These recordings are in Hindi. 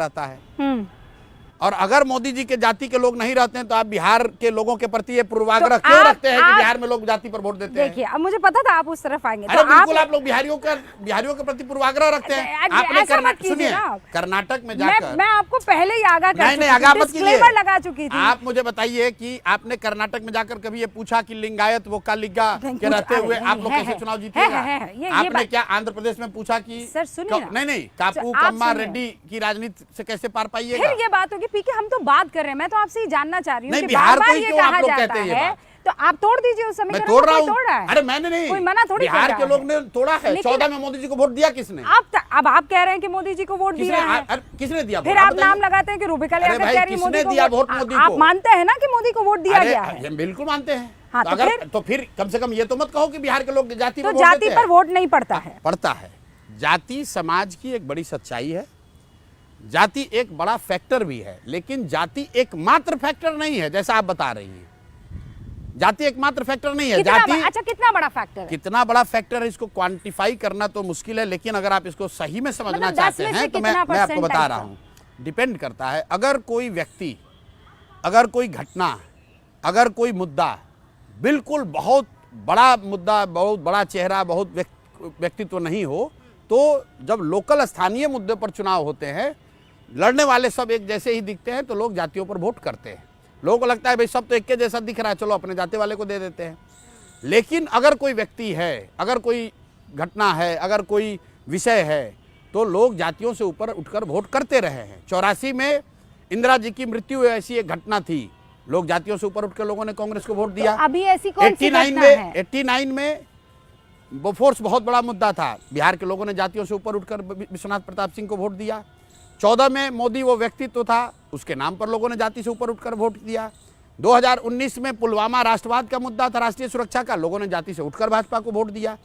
रहता है। और अगर मोदी जी के जाति के लोग नहीं रहते हैं तो आप बिहार के लोगों के प्रति ये पूर्वाग्रह क्यों रखते हैं कि बिहार में लोग जाति पर वोट देते हैं? देखिए, अब मुझे पता था आप उस तरफ आएंगे। अरे बिल्कुल, आप लोग बिहारियों के प्रति पूर्वाग्रह रखते हैं। आपने सुनिए, कर्नाटक में जाकर मैं आपको पहले ही आगाह कर नहीं आगाह मत कीजिए, लगा चुकी थी। आप मुझे बताइए कि आपने कर्नाटक में जाकर कभी ये पूछा कि लिंगायत वो कालिगा के रहते हुए आप लोग कैसे चुनाव जीतेगा? आपने क्या आंध्र प्रदेश में पूछा कि सर सुनिए, नहीं कापू कम्मा रेड्डी की राजनीति से कैसे पार पाइएगा? फिर ये बात होगी पीके, हम तो बात कर रहे हैं। मैं तो आपसे ही जानना चाह रही हूँ कि बिहार बार-बार को ये क्यों आप कहा लोग जाता कहते हैं ये है, बात? तो आप तोड़ दीजिए उस समय। मैं तोड़ रहा हूँ। अरे मैंने नहीं, कोई मना थोड़ी बिहार के लोग ने तोड़ा है। 14 में मोदी जी को वोट दिया किसने? अब आप कह रहे हैं कि मोदी जी को वोट दिया है। किसने दिया? फिर आप नाम लगाते हैं कि रूबिका लियाकत कह रही है मोदी को दिया वोट। मोदी को आप मानते हैं ना कि मोदी को वोट दिया गया है? बिल्कुल मानते हैं। हाँ, तो फिर कम से कम ये तो मत कहो कि बिहार के लोग जाति तो जाति पर वोट नहीं पड़ता है। पड़ता है। जाति समाज की एक बड़ी सच्चाई है, जाति एक बड़ा फैक्टर भी है, लेकिन जाति एकमात्र फैक्टर नहीं है जैसा आप बता रही हैं। जाति एकमात्र फैक्टर नहीं है। जाति अच्छा, कितना बड़ा फैक्टर है? कितना बड़ा फैक्टर है इसको क्वांटिफाई करना तो मुश्किल है, लेकिन अगर आप इसको सही में समझना चाहते हैं तो मैं आपको बता रहा हूं। डिपेंड करता है, अगर कोई व्यक्ति, अगर कोई घटना, अगर कोई मुद्दा बिल्कुल बहुत बड़ा मुद्दा, बहुत बड़ा चेहरा, बहुत व्यक्तित्व नहीं हो, तो जब लोकल स्थानीय मुद्दे पर चुनाव होते हैं, लड़ने वाले सब एक जैसे ही दिखते हैं तो लोग जातियों पर वोट करते हैं। लोगों को लगता है भाई सब तो एक के जैसा दिख रहा है, चलो अपने जाति वाले को दे देते हैं। लेकिन अगर कोई व्यक्ति है, अगर कोई घटना है, अगर कोई विषय है, तो लोग जातियों से ऊपर उठकर वोट करते रहे हैं। 84 में इंदिरा जी की मृत्यु ऐसी एक घटना थी, लोग जातियों से ऊपर उठकर लोगों ने कांग्रेस को वोट दिया। तो अभी ऐसी कौन सी घटना है? 89 में बोफोर्स बहुत बड़ा मुद्दा था, बिहार के लोगों ने जातियों से ऊपर उठकर विश्वनाथ प्रताप सिंह को वोट दिया। 14 में मोदी वो व्यक्तित्व था, उसके नाम पर लोगों ने जाति से ऊपर उठकर वोट दिया। 2019 में पुलवामा राष्ट्रवाद का मुद्दा था, राष्ट्रीय सुरक्षा का, लोगों ने जाति से उठकर भाजपा को वोट दिया।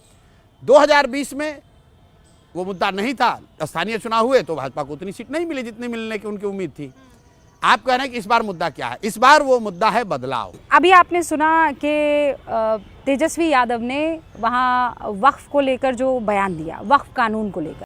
2020 में वो मुद्दा नहीं था, स्थानीय चुनाव हुए तो भाजपा को उतनी सीट नहीं मिली जितनी मिलने की उनकी उम्मीद थी। आप कह रहे हैं कि इस बार मुद्दा क्या है? इस बार वो मुद्दा है बदलाव। अभी आपने सुना कि तेजस्वी यादव ने वहाँ वक्फ को लेकर जो बयान दिया, वक्फ कानून को लेकर,